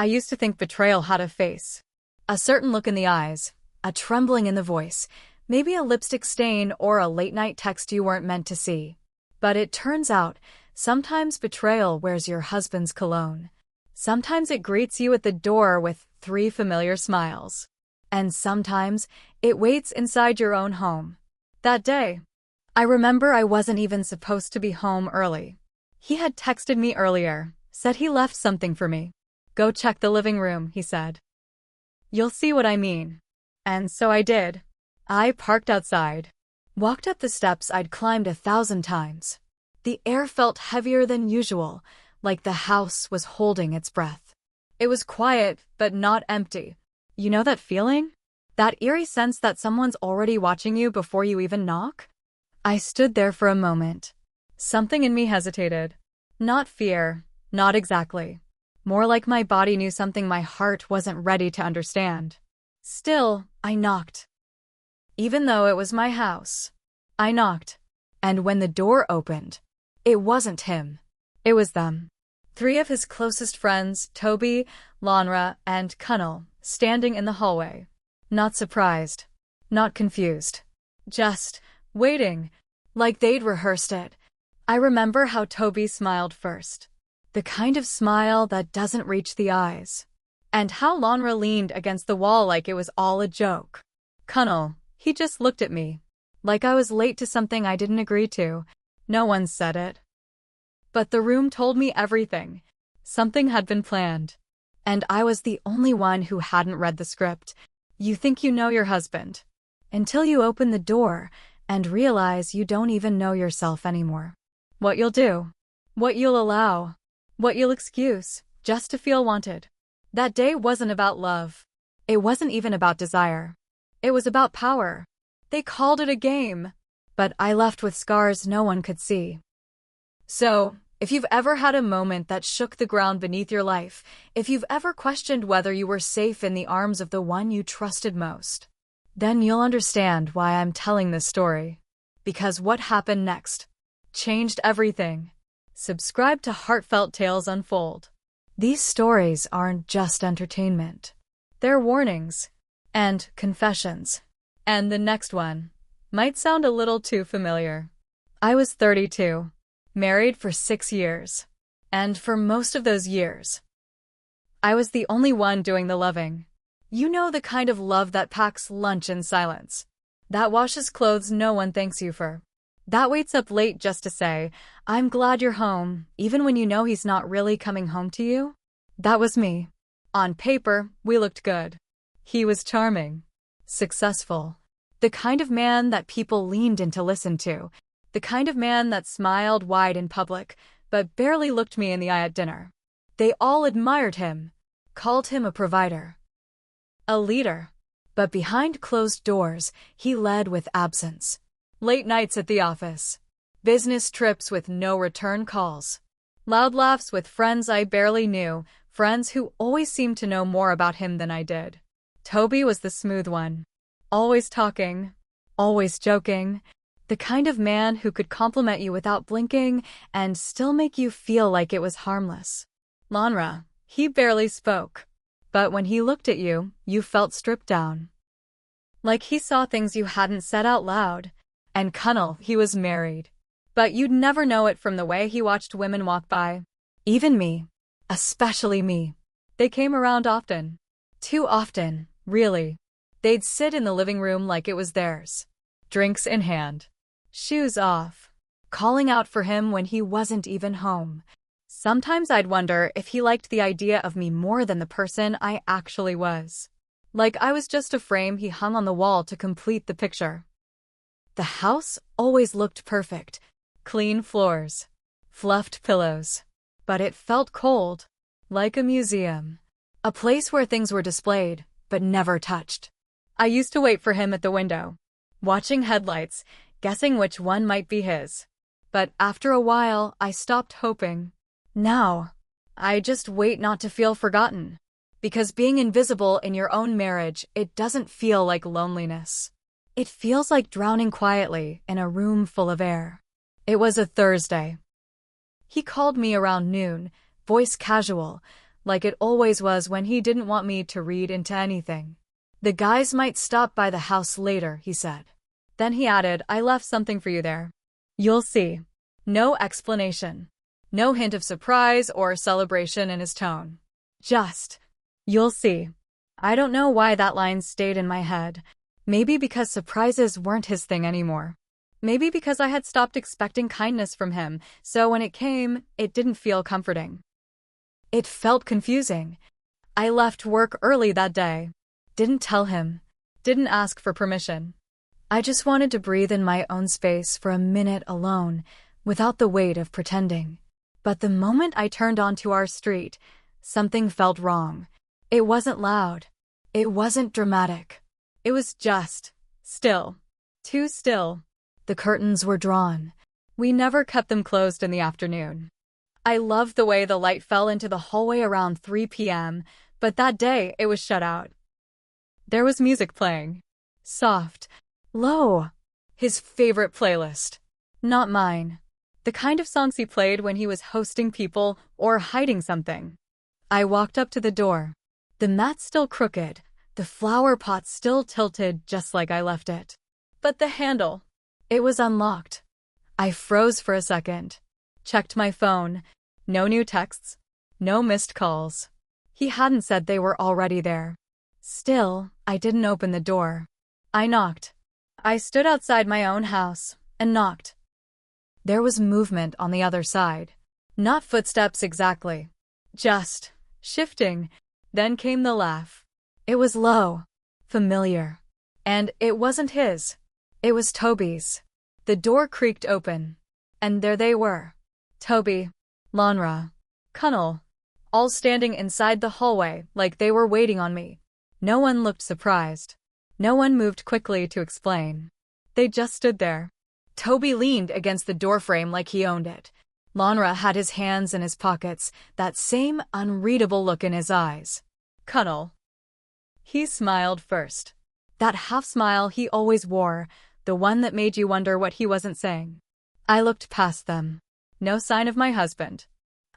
I used to think betrayal had a face. A certain look in the eyes, a trembling in the voice, maybe a lipstick stain or a late-night text you weren't meant to see. But it turns out, sometimes betrayal wears your husband's cologne. Sometimes it greets you at the door with 3 familiar smiles. And sometimes it waits inside your own home. That day, I remember I wasn't even supposed to be home early. He had texted me earlier, said he left something for me. "Go check the living room," he said. "You'll see what I mean." And so I did. I parked outside, walked up the steps I'd climbed 1,000 times. The air felt heavier than usual, like the house was holding its breath. It was quiet, but not empty. You know that feeling? That eerie sense that someone's already watching you before you even knock? I stood there for a moment. Something in me hesitated. Not fear, not exactly. More like my body knew something my heart wasn't ready to understand. Still, I knocked. Even though it was my house, I knocked. And when the door opened, it wasn't him. It was them. 3 of his closest friends, Toby, Lonra, and Cunnel, standing in the hallway. Not surprised. Not confused. Just waiting, like they'd rehearsed it. I remember how Toby smiled first. The kind of smile that doesn't reach the eyes. And how Lonra leaned against the wall like it was all a joke. Cunnel, he just looked at me. Like I was late to something I didn't agree to. No one said it. But the room told me everything. Something had been planned. And I was the only one who hadn't read the script. You think you know your husband. Until you open the door and realize you don't even know yourself anymore. What you'll do. What you'll allow. What you'll excuse, just to feel wanted. That day wasn't about love. It wasn't even about desire. It was about power. They called it a game. But I left with scars no one could see. So, if you've ever had a moment that shook the ground beneath your life, if you've ever questioned whether you were safe in the arms of the one you trusted most, then you'll understand why I'm telling this story. Because what happened next changed everything. Subscribe to Heartfelt Tales Unfold. These stories aren't just entertainment. They're warnings and confessions. And the next one might sound a little too familiar. I was 32, married for 6 years. And for most of those years, I was the only one doing the loving. You know, the kind of love that packs lunch in silence. That washes clothes no one thanks you for. That waits up late just to say, "I'm glad you're home," even when you know he's not really coming home to you. That was me. On paper, we looked good. He was charming. Successful. The kind of man that people leaned in to listen to. The kind of man that smiled wide in public, but barely looked me in the eye at dinner. They all admired him. Called him a provider. A leader. But behind closed doors, he led with absence. Late nights at the office. Business trips with no return calls. Loud laughs with friends I barely knew, friends who always seemed to know more about him than I did. Toby was the smooth one. Always talking. Always joking. The kind of man who could compliment you without blinking and still make you feel like it was harmless. Lonra, he barely spoke. But when he looked at you, you felt stripped down. Like he saw things you hadn't said out loud. And Cunnel, he was married. But you'd never know it from the way he watched women walk by. Even me. Especially me. They came around often. Too often, really. They'd sit in the living room like it was theirs. Drinks in hand. Shoes off. Calling out for him when he wasn't even home. Sometimes I'd wonder if he liked the idea of me more than the person I actually was. Like I was just a frame he hung on the wall to complete the picture. The house always looked perfect. Clean floors. Fluffed pillows. But it felt cold. Like a museum. A place where things were displayed, but never touched. I used to wait for him at the window. Watching headlights, guessing which one might be his. But after a while, I stopped hoping. Now, I just wait not to feel forgotten. Because being invisible in your own marriage, it doesn't feel like loneliness. It feels like drowning quietly in a room full of air. It was a Thursday. He called me around noon, voice casual, like it always was when he didn't want me to read into anything. "The guys might stop by the house later," he said. Then he added, "I left something for you there. You'll see." No explanation. No hint of surprise or celebration in his tone. Just, "You'll see." I don't know why that line stayed in my head. Maybe because surprises weren't his thing anymore. Maybe because I had stopped expecting kindness from him, so when it came, it didn't feel comforting. It felt confusing. I left work early that day. Didn't tell him. Didn't ask for permission. I just wanted to breathe in my own space for a minute alone, without the weight of pretending. But the moment I turned onto our street, something felt wrong. It wasn't loud. It wasn't dramatic. It was just still. Too still. The curtains were drawn. We never kept them closed in the afternoon. I loved the way the light fell into the hallway around 3 p.m., but that day it was shut out. There was music playing. Soft. Low. His favorite playlist. Not mine. The kind of songs he played when he was hosting people or hiding something. I walked up to the door. The mat still crooked, the flower pot still tilted just like I left it. But the handle, it was unlocked. I froze for a second. Checked my phone. No new texts. No missed calls. He hadn't said they were already there. Still, I didn't open the door. I knocked. I stood outside my own house and knocked. There was movement on the other side. Not footsteps exactly. Just shifting. Then came the laugh. It was low. Familiar. And it wasn't his. It was Toby's. The door creaked open. And there they were. Toby, Lonra, Connell, all standing inside the hallway like they were waiting on me. No one looked surprised. No one moved quickly to explain. They just stood there. Toby leaned against the doorframe like he owned it. Lonra had his hands in his pockets, that same unreadable look in his eyes. Connell. He smiled first. That half-smile he always wore, the one that made you wonder what he wasn't saying. I looked past them. No sign of my husband.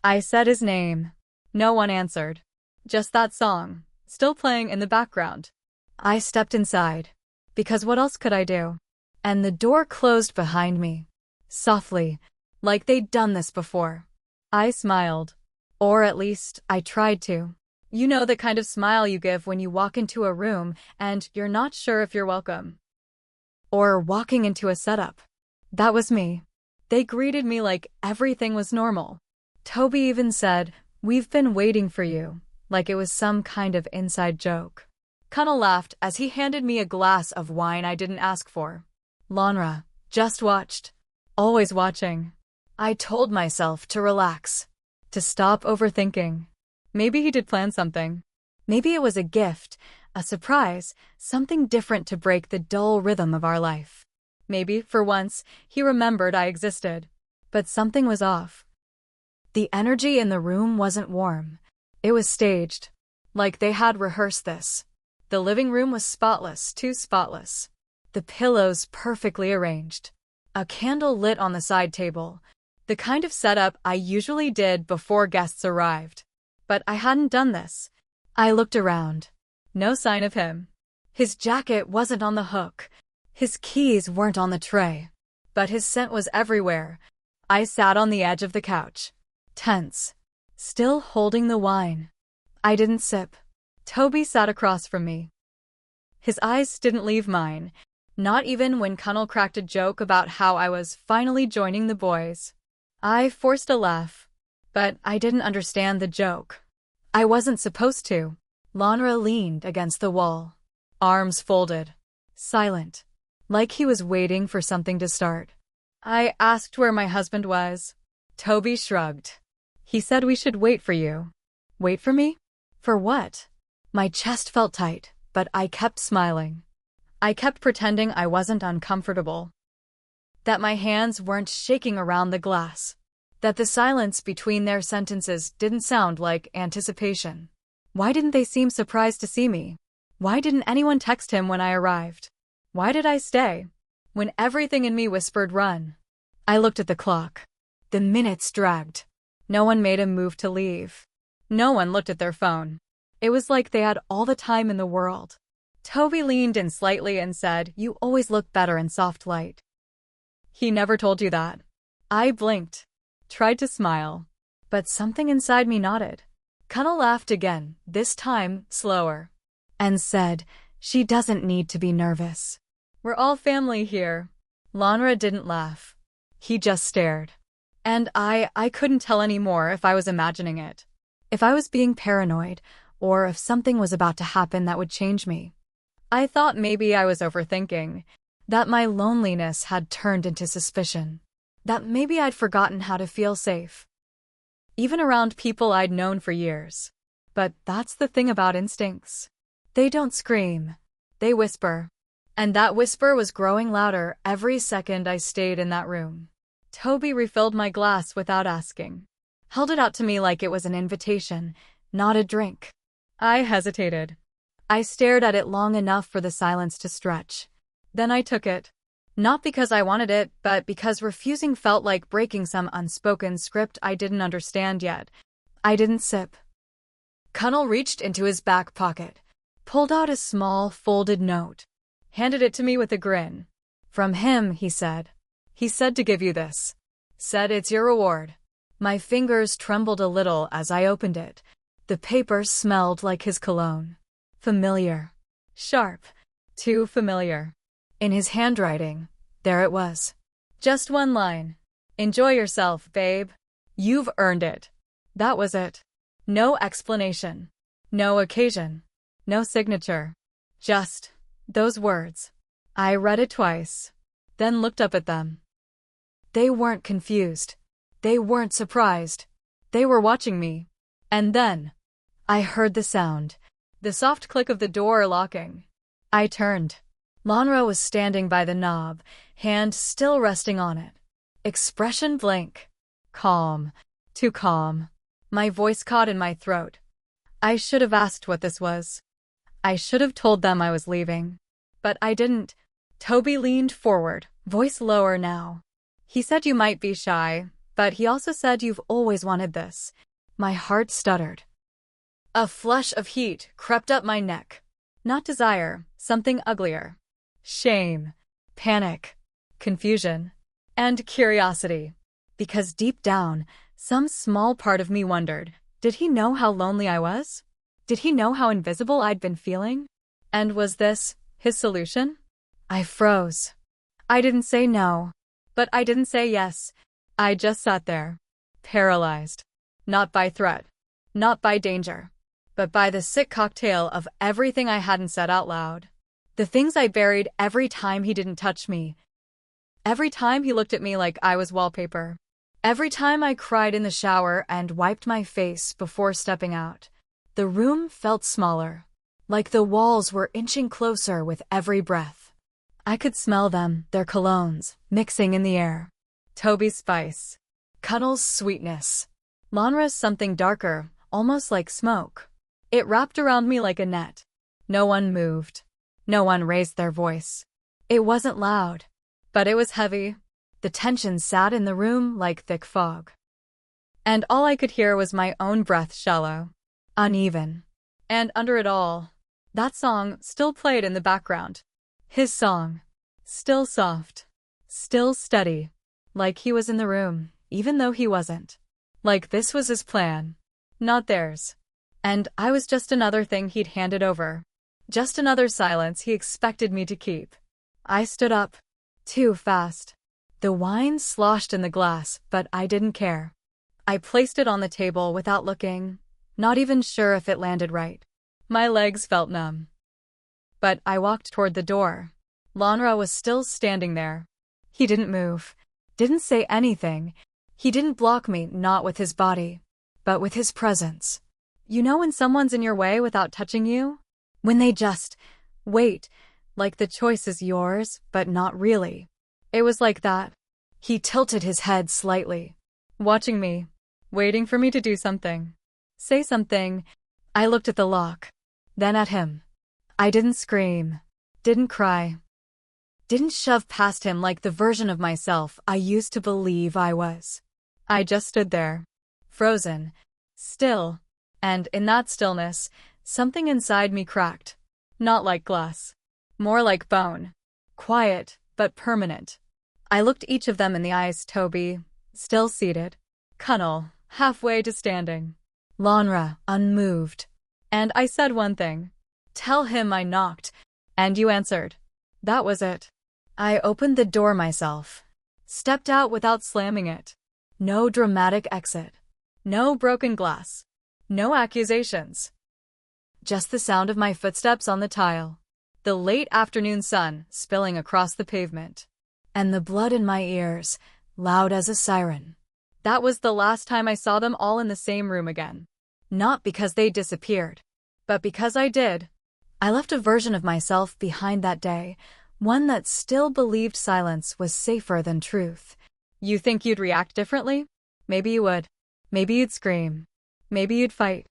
I said his name. No one answered. Just that song, still playing in the background. I stepped inside. Because what else could I do? And the door closed behind me. Softly, like they'd done this before. I smiled. Or at least, I tried to. You know the kind of smile you give when you walk into a room and you're not sure if you're welcome. Or walking into a setup. That was me. They greeted me like everything was normal. Toby even said, "We've been waiting for you," like it was some kind of inside joke. Connell laughed as he handed me a glass of wine I didn't ask for. Lonra just watched. Always watching. I told myself to relax. To stop overthinking. Maybe he did plan something. Maybe it was a gift, a surprise, something different to break the dull rhythm of our life. Maybe, for once, he remembered I existed. But something was off. The energy in the room wasn't warm. It was staged. Like they had rehearsed this. The living room was spotless, too spotless. The pillows perfectly arranged. A candle lit on the side table. The kind of setup I usually did before guests arrived. But I hadn't done this. I looked around. No sign of him. His jacket wasn't on the hook. His keys weren't on the tray. But his scent was everywhere. I sat on the edge of the couch. Tense. Still holding the wine. I didn't sip. Toby sat across from me. His eyes didn't leave mine. Not even when Connell cracked a joke about how I was finally joining the boys. I forced a laugh. But I didn't understand the joke. I wasn't supposed to. Lonra leaned against the wall. Arms folded. Silent. Like he was waiting for something to start. I asked where my husband was. Toby shrugged. He said we should wait for you. Wait for me? For what? My chest felt tight, but I kept smiling. I kept pretending I wasn't uncomfortable. That my hands weren't shaking around the glass. That the silence between their sentences didn't sound like anticipation. Why didn't they seem surprised to see me? Why didn't anyone text him when I arrived? Why did I stay? When everything in me whispered run. I looked at the clock. The minutes dragged. No one made a move to leave. No one looked at their phone. It was like they had all the time in the world. Toby leaned in slightly and said, "You always look better in soft light." "He never told you that." I blinked, tried to smile, but something inside me nodded. Cunnel laughed again, this time slower, and said, "She doesn't need to be nervous. We're all family here." Lonra didn't laugh. He just stared. And I couldn't tell anymore if I was imagining it, if I was being paranoid, or if something was about to happen that would change me. I thought maybe I was overthinking, that my loneliness had turned into suspicion, that maybe I'd forgotten how to feel safe, even around people I'd known for years. But that's the thing about instincts. They don't scream, they whisper. And that whisper was growing louder every second I stayed in that room. Toby refilled my glass without asking, held it out to me like it was an invitation, not a drink. I hesitated. I stared at it long enough for the silence to stretch. Then I took it. Not because I wanted it, but because refusing felt like breaking some unspoken script I didn't understand yet. I didn't sip. Cunnel reached into his back pocket, pulled out a small, folded note, handed it to me with a grin. "From him," he said. "He said to give you this. Said it's your reward." My fingers trembled a little as I opened it. The paper smelled like his cologne. Familiar. Sharp. Too familiar. In his handwriting, there it was. Just one line. "Enjoy yourself, babe. You've earned it." That was it. No explanation. No occasion. No signature. Just those words. I read it twice, then looked up at them. They weren't confused. They weren't surprised. They were watching me. And then I heard the sound. The soft click of the door locking. I turned. Lonra was standing by the knob, hand still resting on it. Expression blank. Calm. Too calm. My voice caught in my throat. I should have asked what this was. I should have told them I was leaving. But I didn't. Toby leaned forward, voice lower now. He said you might be shy, but he also said you've always wanted this. My heart stuttered. A flush of heat crept up my neck. Not desire, something uglier. Shame, panic, confusion, and curiosity. Because deep down, some small part of me wondered, did he know how lonely I was? Did he know how invisible I'd been feeling? And was this his solution? I froze. I didn't say no, but I didn't say yes. I just sat there, paralyzed. Not by threat, not by danger, but by the sick cocktail of everything I hadn't said out loud. The things I buried every time he didn't touch me. Every time he looked at me like I was wallpaper. Every time I cried in the shower and wiped my face before stepping out. The room felt smaller, like the walls were inching closer with every breath. I could smell them, their colognes, mixing in the air. Toby's spice. Cunnel's sweetness. Lonra's something darker, almost like smoke. It wrapped around me like a net. No one moved. No one raised their voice. It wasn't loud, but it was heavy. The tension sat in the room like thick fog. And all I could hear was my own breath, shallow, uneven. And under it all, that song still played in the background. His song. Still soft. Still steady. Like he was in the room, even though he wasn't. Like this was his plan, not theirs. And I was just another thing he'd handed over. Just another silence he expected me to keep. I stood up. Too fast. The wine sloshed in the glass, but I didn't care. I placed it on the table without looking, not even sure if it landed right. My legs felt numb. But I walked toward the door. Lonra was still standing there. He didn't move. Didn't say anything. He didn't block me, not with his body, but with his presence. You know when someone's in your way without touching you? When they just wait, like the choice is yours, but not really. It was like that. He tilted his head slightly, watching me, waiting for me to do something. Say something. I looked at the lock, then at him. I didn't scream, didn't cry, didn't shove past him like the version of myself I used to believe I was. I just stood there, frozen, still, And in that stillness, something inside me cracked. Not like glass. More like bone. Quiet, but permanent. I looked each of them in the eyes. Toby, still seated. Connell, halfway to standing. Lonra, unmoved. And I said one thing. Tell him I knocked. And you answered. That was it. I opened the door myself. Stepped out without slamming it. No dramatic exit. No broken glass. No accusations. Just the sound of my footsteps on the tile. The late afternoon sun spilling across the pavement. And the blood in my ears, loud as a siren. That was the last time I saw them all in the same room again. Not because they disappeared, but because I did. I left a version of myself behind that day, one that still believed silence was safer than truth. You think you'd react differently? Maybe you would. Maybe you'd scream. Maybe you'd fight.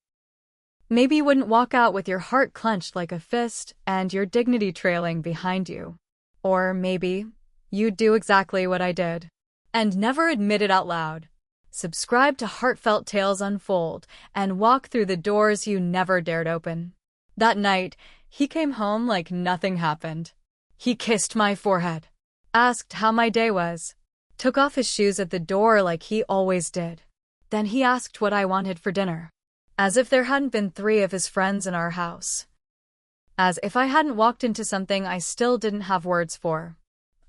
Maybe you wouldn't walk out with your heart clenched like a fist and your dignity trailing behind you. Or maybe you'd do exactly what I did. And never admit it out loud. Subscribe to Heartfelt Tales Unfold and walk through the doors you never dared open. That night, he came home like nothing happened. He kissed my forehead, asked how my day was, took off his shoes at the door like he always did. Then he asked what I wanted for dinner. As if there hadn't been 3 of his friends in our house. As if I hadn't walked into something I still didn't have words for.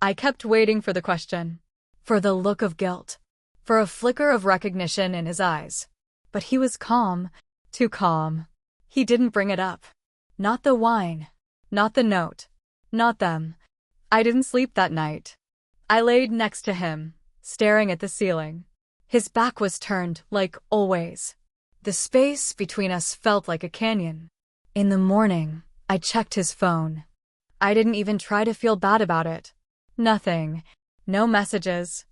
I kept waiting for the question. For the look of guilt. For a flicker of recognition in his eyes. But he was calm. Too calm. He didn't bring it up. Not the wine. Not the note. Not them. I didn't sleep that night. I laid next to him, staring at the ceiling. His back was turned, like always. The space between us felt like a canyon. In the morning, I checked his phone. I didn't even try to feel bad about it. Nothing. No messages.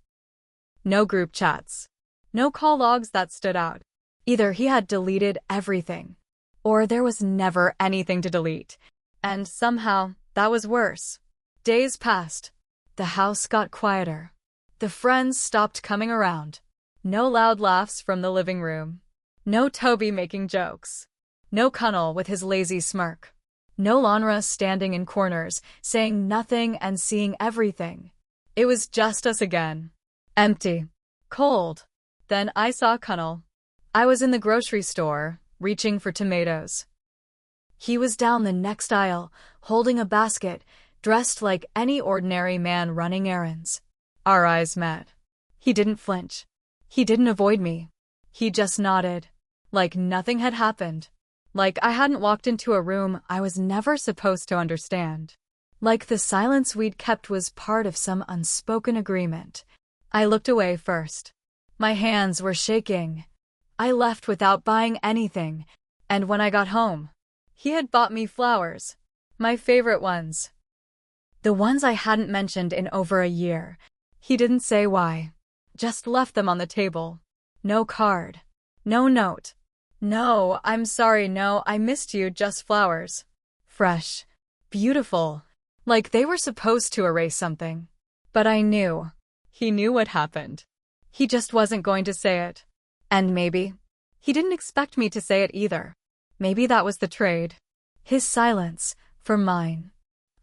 No group chats. No call logs that stood out. Either he had deleted everything, or there was never anything to delete. And somehow, that was worse. Days passed. The house got quieter. The friends stopped coming around. No loud laughs from the living room. No Toby making jokes. No Connell with his lazy smirk. No Lonra standing in corners, saying nothing and seeing everything. It was just us again. Empty. Cold. Then I saw Connell. I was in the grocery store, reaching for tomatoes. He was down the next aisle, holding a basket, dressed like any ordinary man running errands. Our eyes met. He didn't flinch. He didn't avoid me. He just nodded. Like nothing had happened. Like I hadn't walked into a room I was never supposed to understand. Like the silence we'd kept was part of some unspoken agreement. I looked away first. My hands were shaking. I left without buying anything, and when I got home, he had bought me flowers. My favorite ones. The ones I hadn't mentioned in over a year. He didn't say why. Just left them on the table. No card. No note. No, I'm sorry, no, I missed you, just flowers. Fresh. Beautiful. Like they were supposed to erase something. But I knew. He knew what happened. He just wasn't going to say it. And maybe he didn't expect me to say it either. Maybe that was the trade. His silence, for mine.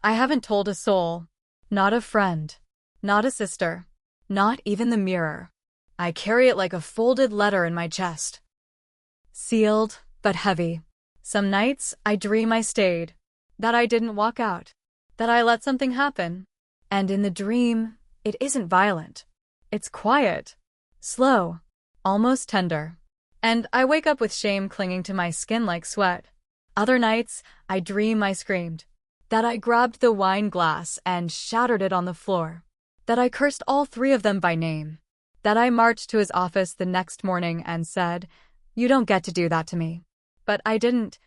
I haven't told a soul. Not a friend. Not a sister. Not even the mirror. I carry it like a folded letter in my chest. Sealed, but heavy. Some nights, I dream I stayed. That I didn't walk out. That I let something happen. And in the dream, it isn't violent. It's quiet. Slow. Almost tender. And I wake up with shame clinging to my skin like sweat. Other nights, I dream I screamed. That I grabbed the wine glass and shattered it on the floor. That I cursed all 3 of them by name. That I marched to his office the next morning and said, "You don't get to do that to me." But I didn't.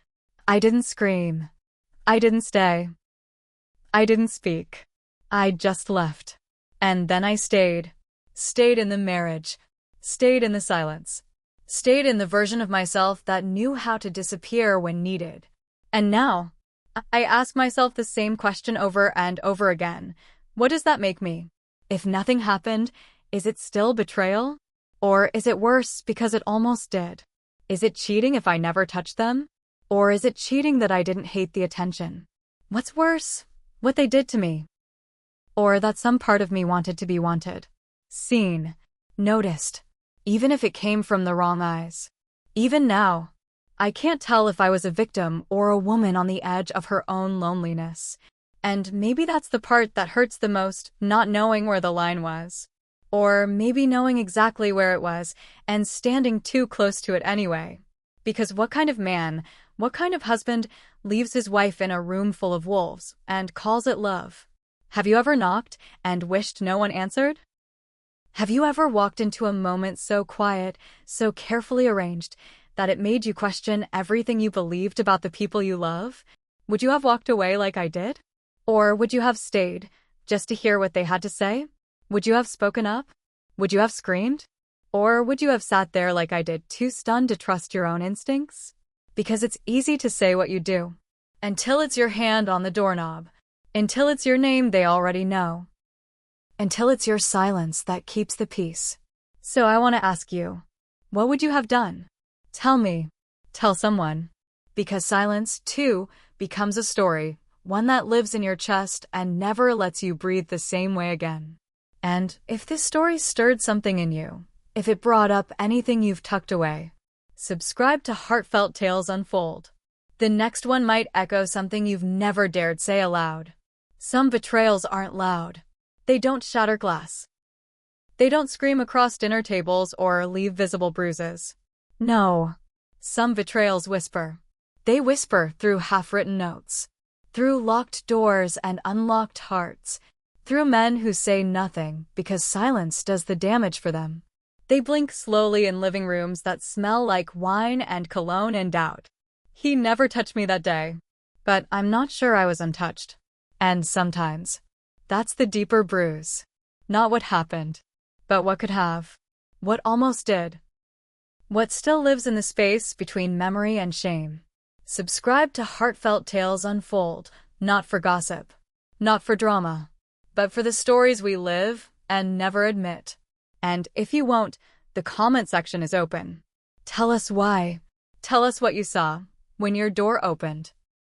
I didn't scream. I didn't stay. I didn't speak. I just left. And then I stayed. Stayed in the marriage. Stayed in the silence. Stayed in the version of myself that knew how to disappear when needed. And now, I ask myself the same question over and over again. What does that make me? If nothing happened, is it still betrayal? Or is it worse because it almost did? Is it cheating if I never touched them? Or is it cheating that I didn't hate the attention? What's worse? What they did to me? Or that some part of me wanted to be wanted, seen, noticed, even if it came from the wrong eyes. Even now, I can't tell if I was a victim or a woman on the edge of her own loneliness. And maybe that's the part that hurts the most, not knowing where the line was. Or maybe knowing exactly where it was and standing too close to it anyway. Because what kind of man, what kind of husband leaves his wife in a room full of wolves and calls it love? Have you ever knocked and wished no one answered? Have you ever walked into a moment so quiet, so carefully arranged, that it made you question everything you believed about the people you love? Would you have walked away like I did? Or would you have stayed, just to hear what they had to say? Would you have spoken up? Would you have screamed? Or would you have sat there like I did, too stunned to trust your own instincts? Because it's easy to say what you do. Until it's your hand on the doorknob. Until it's your name they already know. Until it's your silence that keeps the peace. So I want to ask you, what would you have done? Tell me. Tell someone. Because silence, too, becomes a story, one that lives in your chest and never lets you breathe the same way again. And if this story stirred something in you, if it brought up anything you've tucked away, subscribe to Heartfelt Tales Unfold. The next one might echo something you've never dared say aloud. Some betrayals aren't loud. They don't shatter glass. They don't scream across dinner tables or leave visible bruises. No. Some betrayals whisper. They whisper through half-written notes, through locked doors and unlocked hearts, through men who say nothing because silence does the damage for them. They blink slowly in living rooms that smell like wine and cologne and doubt. He never touched me that day, but I'm not sure I was untouched. And sometimes, that's the deeper bruise. Not what happened, but what could have. What almost did. What still lives in the space between memory and shame. Subscribe to Heartfelt Tales Unfold, not for gossip, not for drama, but for the stories we live and never admit. And if you won't, the comment section is open. Tell us why. Tell us what you saw when your door opened.